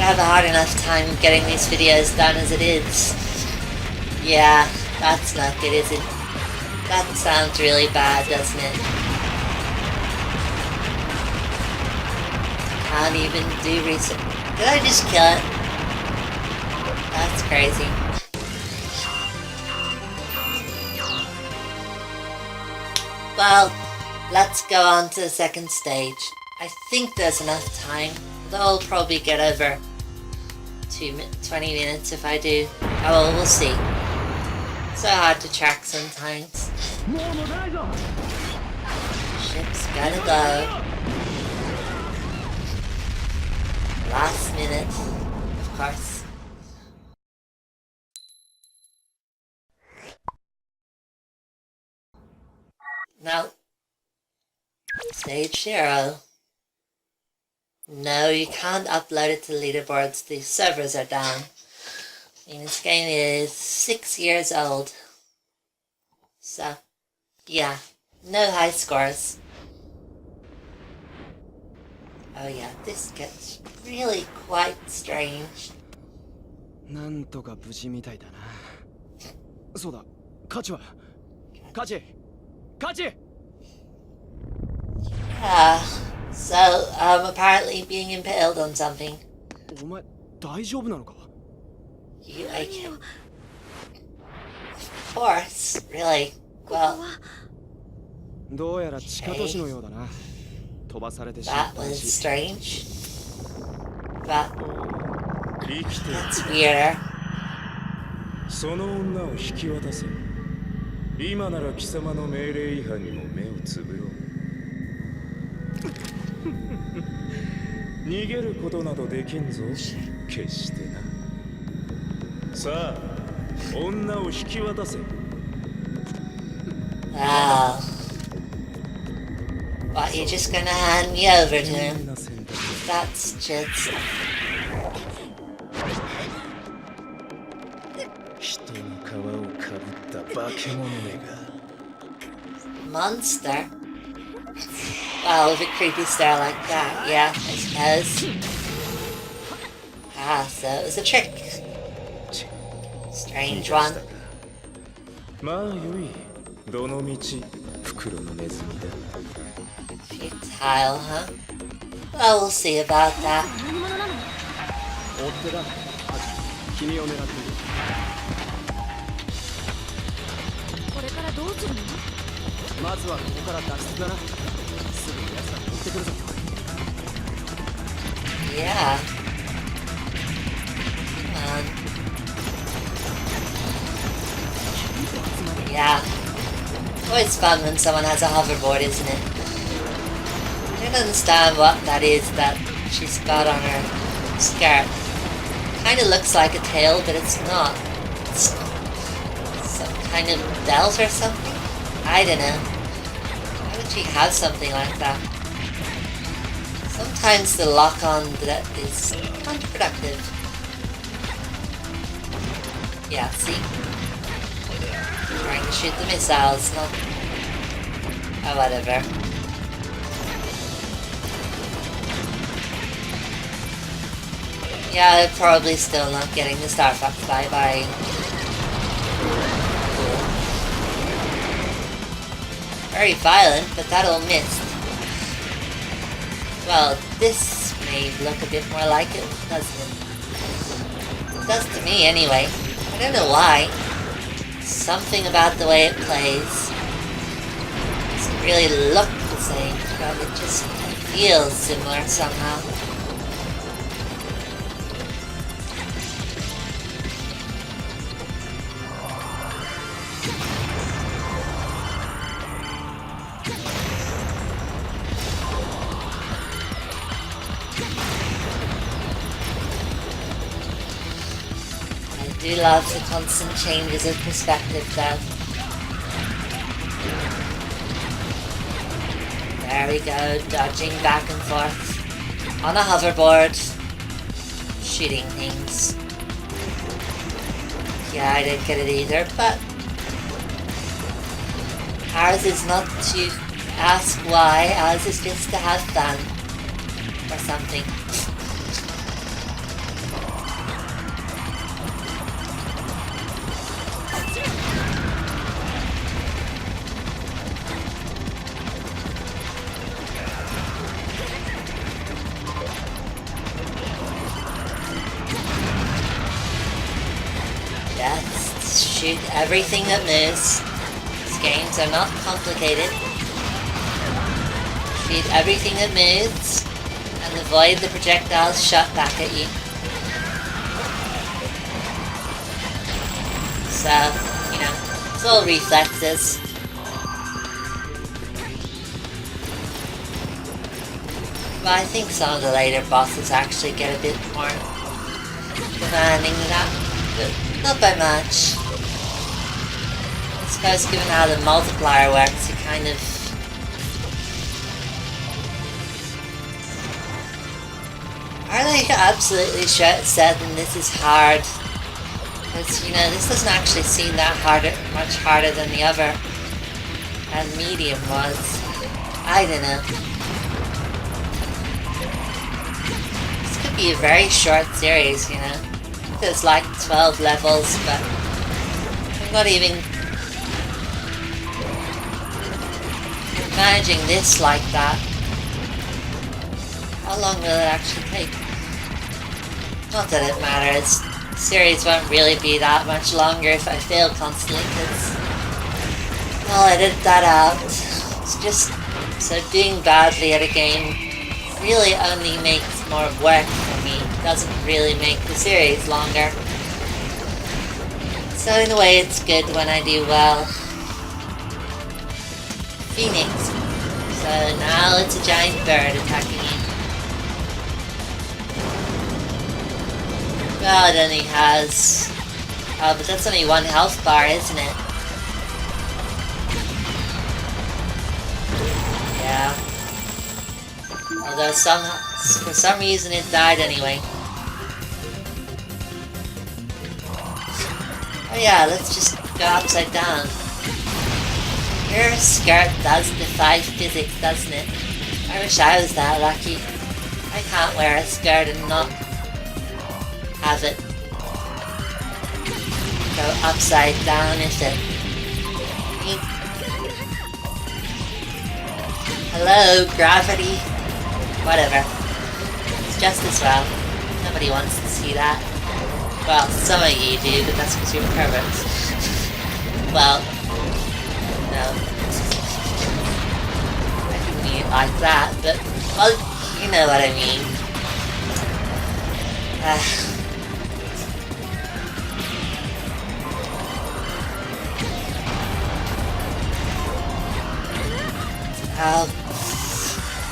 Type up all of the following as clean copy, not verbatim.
have a hard enough time getting these videos done as it is. Yeah, that's not good, is it? That sounds really bad, doesn't it? Can't even do research. Did I just kill it? That's crazy. Well, let's go on to the second stage. I think there's enough time. They'll probably get over 20 minutes if I do. Oh well, we'll see. So hard to track sometimes. Ship's gotta go. Last minute, of course. No. Stage 0. No, you can't upload it to leaderboards. The servers are down. I mean, this game is 6 years old. So, yeah. No high scores. Oh yeah, this gets really quite strange. なんとか無事みたいだな。そうだ、カチは。カチ。Yeah. So, apparently being impaled on something. お前大丈夫なのか? You like him? Of course, really. Well. どうやら地下都市のようだな。飛ばされてしまった。That was strange. But that's weirder. その女を引き渡せ。今なら貴様の命令違反にも目をつぶろう。逃げることなどできんぞ。決してな。さあ、女を引き渡せ。Wow. What, you're just gonna hand me over to him? That's just... 人の皮をかぶった化け物めが。Monster? Well, with a creepy style like that, yeah, I suppose. Ah, so it was a trick. Strange one. まあよい。どの道、袋のネズミだ。Futile, huh? Well, we'll see about that. 追ってだ。君を狙っている。これからどうするの？まずはここから脱出だな。すぐに奴ら追ってくるぞ。Yeah. Come on. Yeah. Always fun when someone has a hoverboard, isn't it? I don't understand what that is that she's got on her skirt. Kind of looks like a tail, but it's not. It's some kind of belt or something? I don't know. Why would she have something like that? Sometimes the lock-on that is counterproductive. Yeah, see? Trying to shoot the missiles, not... Oh, whatever. Yeah, they're probably still not getting the Star Fox bye-bye. Cool. Very violent, but that all missed. Well, this may look a bit more like it, doesn't it? It does to me, anyway. I don't know why. Something about the way it plays. It doesn't really look the same, but it just feels similar somehow. I do love the constant changes of perspective though. There we go, dodging back and forth. On a hoverboard. Shooting things. Yeah, I didn't get it either, but... ours is not to ask why, ours is just to have fun. Or something. Shoot everything that moves. These games are not complicated. Shoot everything that moves and avoid the projectiles shot back at you. So, you know, it's all reflexes. But I think some of the later bosses actually get a bit more demanding than that, but not by much. I suppose given how the multiplier works, you kind of... Are they absolutely certain this is hard? Because, you know, this doesn't actually seem that much harder than the other medium was. I don't know. This could be a very short series, you know. There's like 12 levels, but I'm not even managing this like that. How long will it actually take? Not that it matters. The series won't really be that much longer if I fail constantly, because I'll edit that out. It's just so doing badly at a game really only makes more work for me. It doesn't really make the series longer. So in a way it's good when I do well. Phoenix. So now it's a giant bird attacking you. Well, it only has... Oh, but that's only one health bar, isn't it? Yeah. Although for some reason it died anyway. Oh yeah, let's just go upside down. Your skirt does defy physics, doesn't it? I wish I was that lucky. I can't wear a skirt and not have it go upside down, is it? Hello, gravity? Whatever. It's just as well. Nobody wants to see that. Well, some of you do, but that's because you're perverts. Well, no. I didn't mean it like that, but, well, you know what I mean.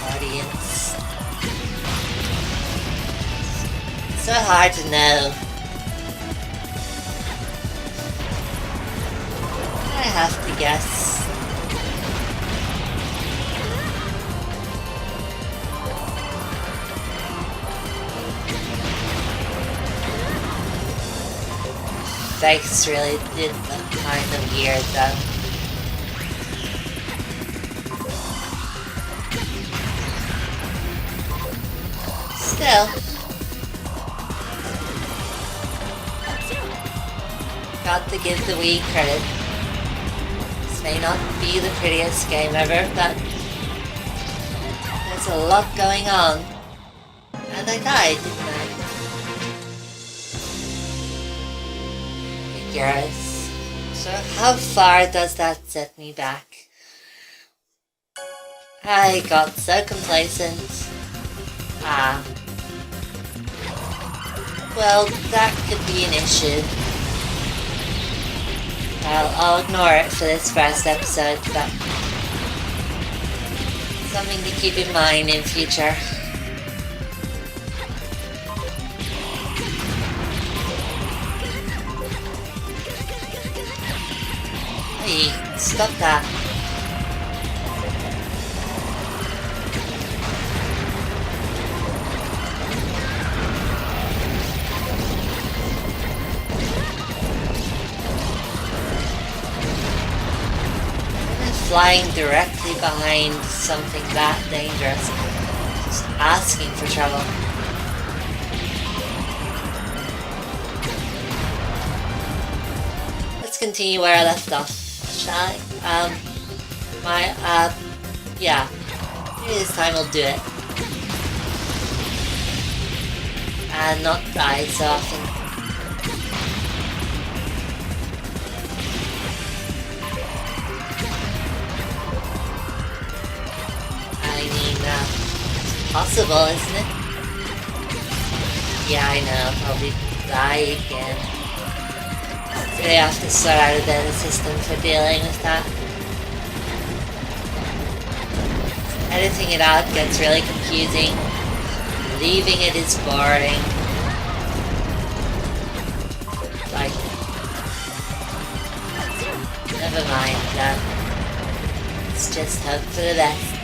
Audience. So hard to know. I have to guess. Face really did look kind of weird though. Still. Got to give the Wii credit. This may not be the prettiest game ever, but there's a lot going on. And I died, didn't I? Figures. So how far does that set me back? I got so complacent. Ah. Well, that could be an issue. I'll ignore it for this first episode, but something to keep in mind in future. Hey, stop that. Flying directly behind something that dangerous. Just asking for trouble. Let's continue where I left off, shall I? Yeah. Maybe this time we'll do it. And not die so often. possible, isn't it? Yeah, I know, I'll probably die again. So they have to sort out a better system for dealing with that. Editing it out gets really confusing. Leaving it is boring. Like, never mind that. Let's just hope for the best.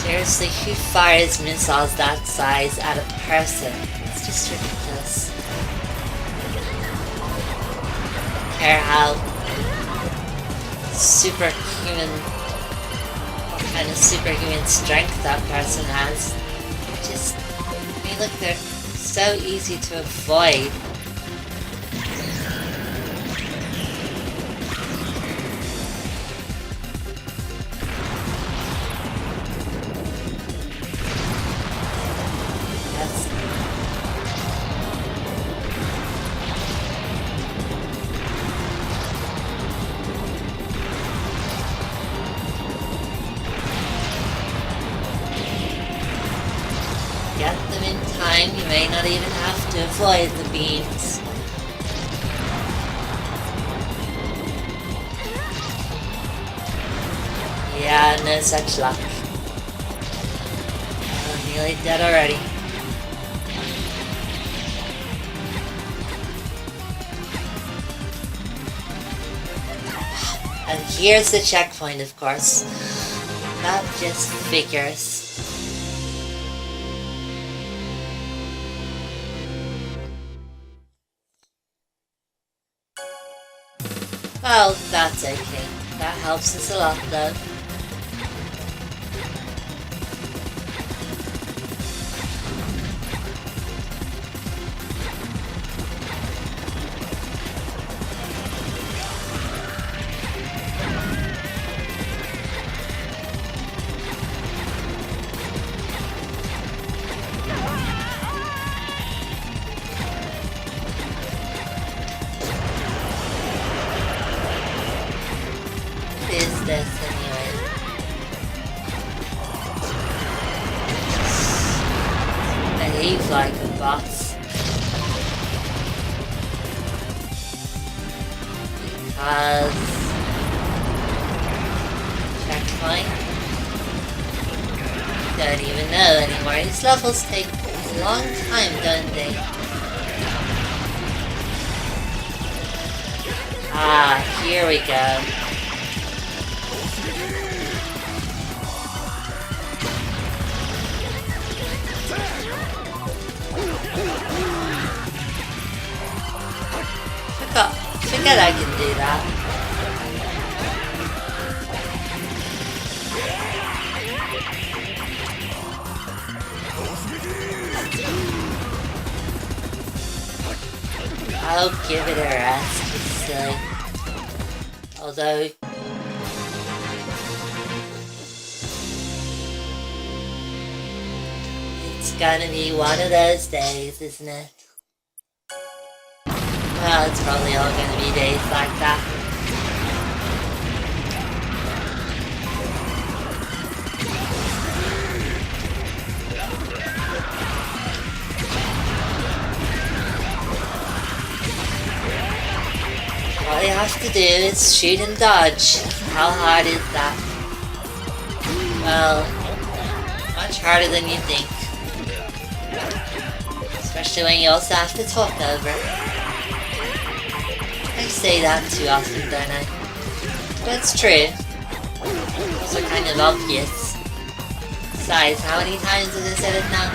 Seriously, who fires missiles that size at a person? It's just ridiculous. I don't care how superhuman, what kind of superhuman strength that person has. Just, I mean, look, they're so easy to avoid. Get them in time, you may not even have to avoid the beams. Yeah, no such luck. I'm nearly dead already. And here's the checkpoint, of course. That just figures. Well, that's okay. That helps us a lot, though. This anyway. Behave like a boss. Because checkpoint. Don't even know anymore. These levels take a long time, don't they? Ah, here we go. Forget I can do that. I'll give it a rest, it's silly. Although it's gonna be one of those days, isn't it? Well, it's probably all gonna be days like that. All you have to do is shoot and dodge. How hard is that? Well, much harder than you think. Especially when you also have to talk over it. I say that too often, don't I? That's true. Also kind of obvious. Besides, how many times have I said it now?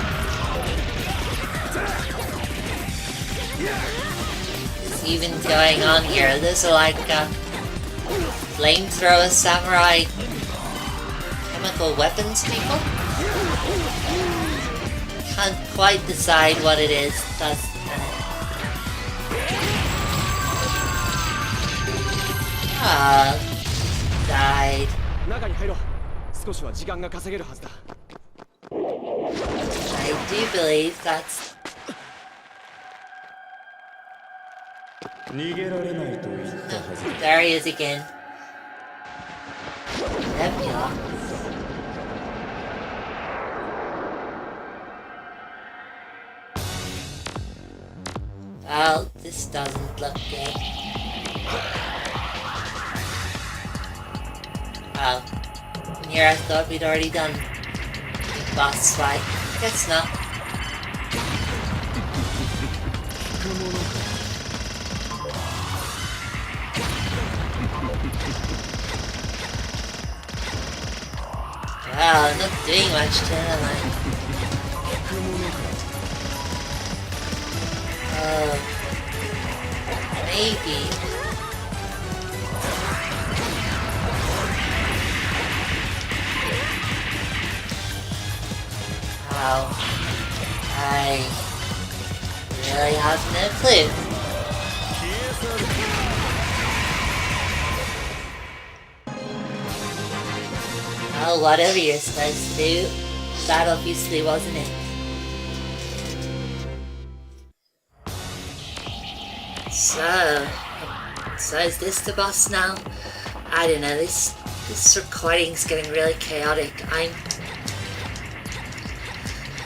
What's even going on here? Those are like flamethrower samurai chemical weapons people? Can't quite decide what it is. That's Ah, died. I do believe that's 逃げられないと言ったはずだ。 There he is again. Nebula. Well, this doesn't look good. Wow. From here I thought we'd already done the boss fight. Guess not. Wow, I'm not doing much to him, am I? Oh. Maybe. Wow. I really have no clue. Well, whatever you're supposed to do, that obviously wasn't it. So is this the boss now? I don't know, this recording's getting really chaotic. I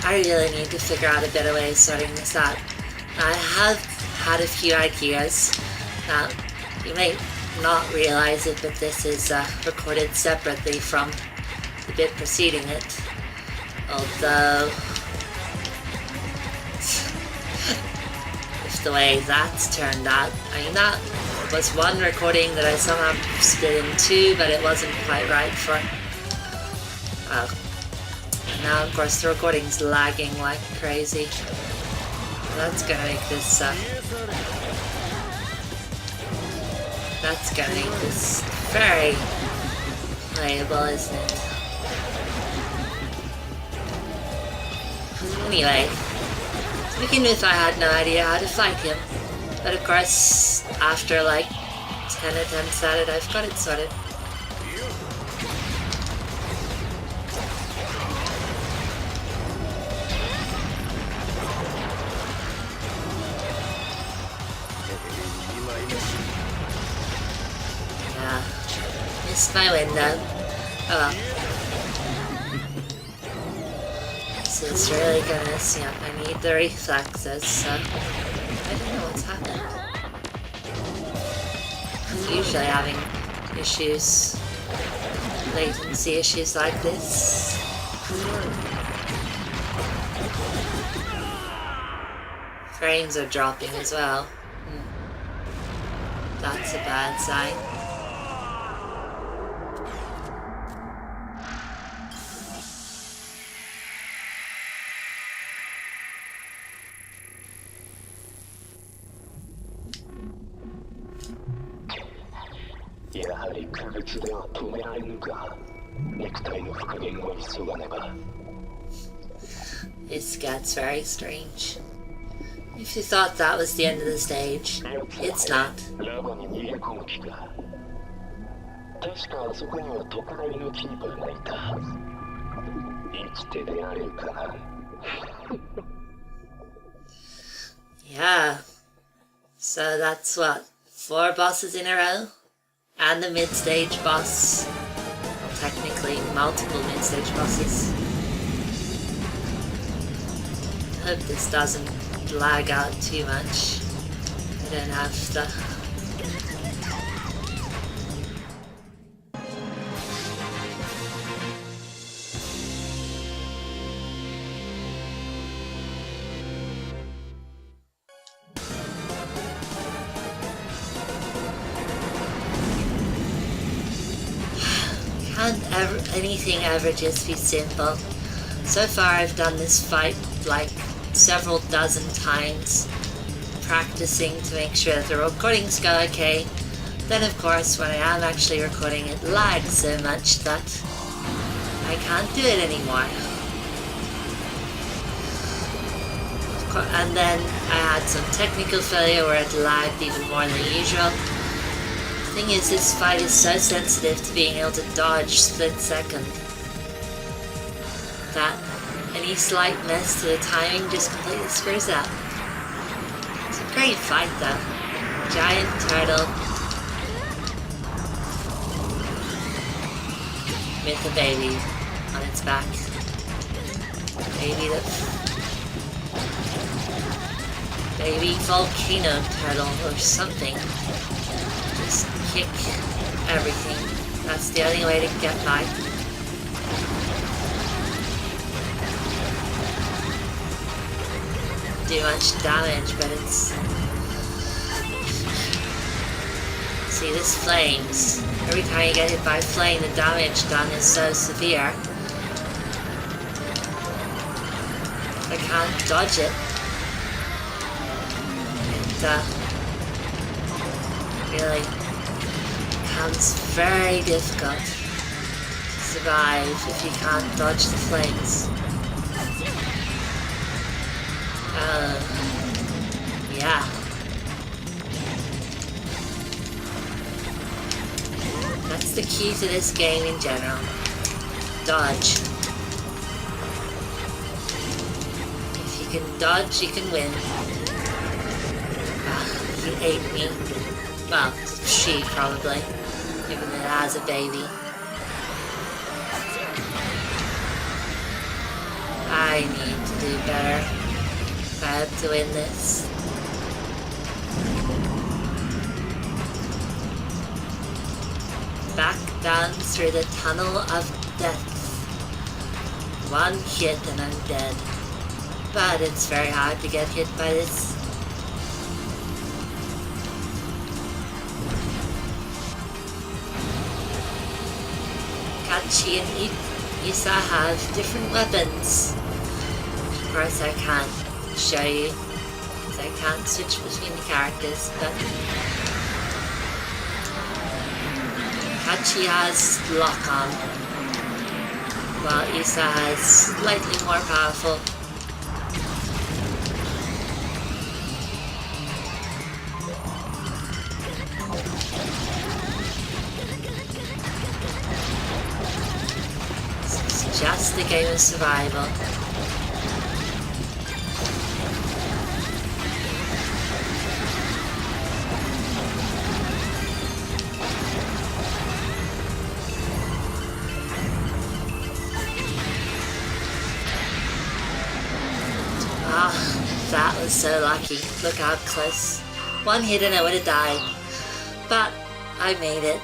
really need to figure out a better way of sorting this out. I have had a few ideas. Now, you may not realize it, but this is recorded separately from the bit preceding it. Although, if the way that's turned out, I mean, that was one recording that I somehow split in two, but it wasn't quite right for. And now, of course, the recording's lagging like crazy. That's gonna make this. That's gonna make this very playable, isn't it? Anyway, to begin with, I had no idea how to fight him, but of course, after like 10 attempts at it, I've got it sorted. Yeah, missed my window. Oh well. This is really gonna mess me up. I need the reflexes, so I don't know what's happened. I'm usually having issues, latency issues like this. Frames are dropping as well. That's a bad sign. This gets very strange. If you thought that was the end of the stage, it's not. Yeah. So that's what? 4 bosses in a row? And the mid-stage boss. Technically, multiple mid-stage bosses. I hope this doesn't lag out too much. I don't have the... Can't anything ever just be simple. So far I've done this fight like several dozen times, practicing to make sure that the recordings go okay. Then of course when I am actually recording it lags so much that I can't do it anymore. And then I had some technical failure where it lagged even more than usual. The thing is, this fight is so sensitive to being able to dodge split second that any slight mess to the timing just completely screws up. It's a great fight though. giant turtle with a baby on its back. Baby volcano turtle or something. Just kick everything. That's the only way to get by. Do much damage, but it's... See, this flames. Every time you get hit by a flame, the damage done is so severe. I can't dodge it. It really becomes very difficult to survive if you can't dodge the flames. Yeah. That's the key to this game in general. Dodge. If you can dodge, you can win. He ate me. Well, she probably, given that it has a baby. I need to do better if I have to win this. Back down through the tunnel of death. One hit and I'm dead. But it's very hard to get hit by this. Kachi and Isa have different weapons. Of course I can't show you, because I can't switch between the characters, but Kachi has lock on, while Isa has slightly more powerful. It's just a game of survival. That was so lucky. Look how close. One hit and I would have died. But I made it.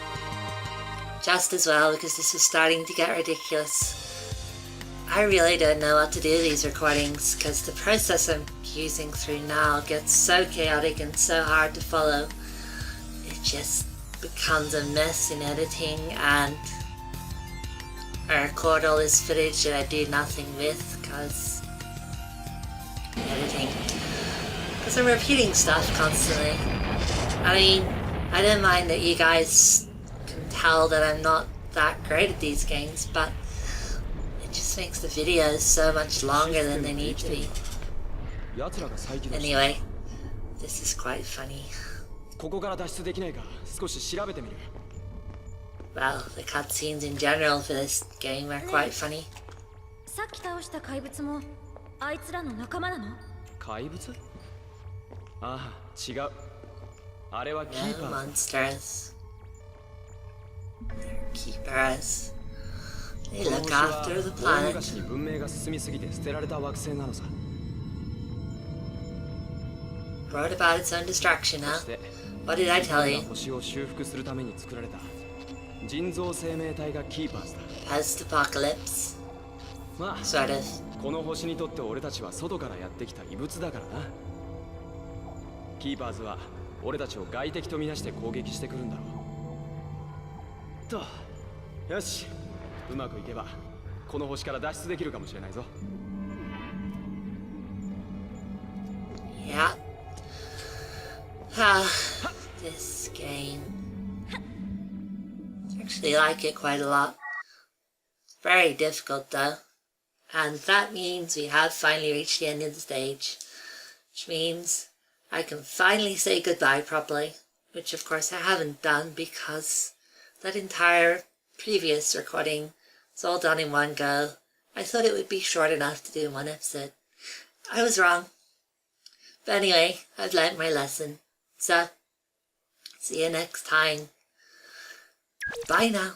Just as well, because this is starting to get ridiculous. I really don't know what to do with these recordings, because the process I'm using through now gets so chaotic and so hard to follow. It just becomes a mess in editing, and I record all this footage that I do nothing with, because editing. Because I'm repeating stuff constantly. I mean, I don't mind that you guys can tell that I'm not that great at these games, but it just makes the videos so much longer than they need to be. Anyway, this is quite funny. Well, the cutscenes in general for this game are quite funny. さっき倒した怪物もあいつらの仲間なの？怪物？ああ、違う。あれはキーパー。monsters. They're keepers. They look after the planet. 昔に文明が進みすぎて捨てられた惑星なのさ。Wrote about its own destruction, huh? What did I tell you? 星を修復するために作られた人造生命体がキーパーズだ。Post-apocalypse. まあ、sort of. この星にとって俺たちは外からやってきた異物だからな。キーパーズは俺たちを外敵とみなして攻撃してくるんだろう。と、よし、うまくいけばこの星から脱出できるかもしれないぞ。Yeah. This game. I actually like it quite a lot. Very difficult though. And that means we have finally reached the end of the stage. Which means I can finally say goodbye properly. Which of course I haven't done because that entire previous recording was all done in one go. I thought it would be short enough to do in one episode. I was wrong. But anyway, I've learnt my lesson. So, See you next time. Bye now.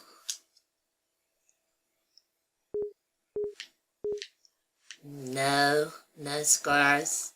No scars.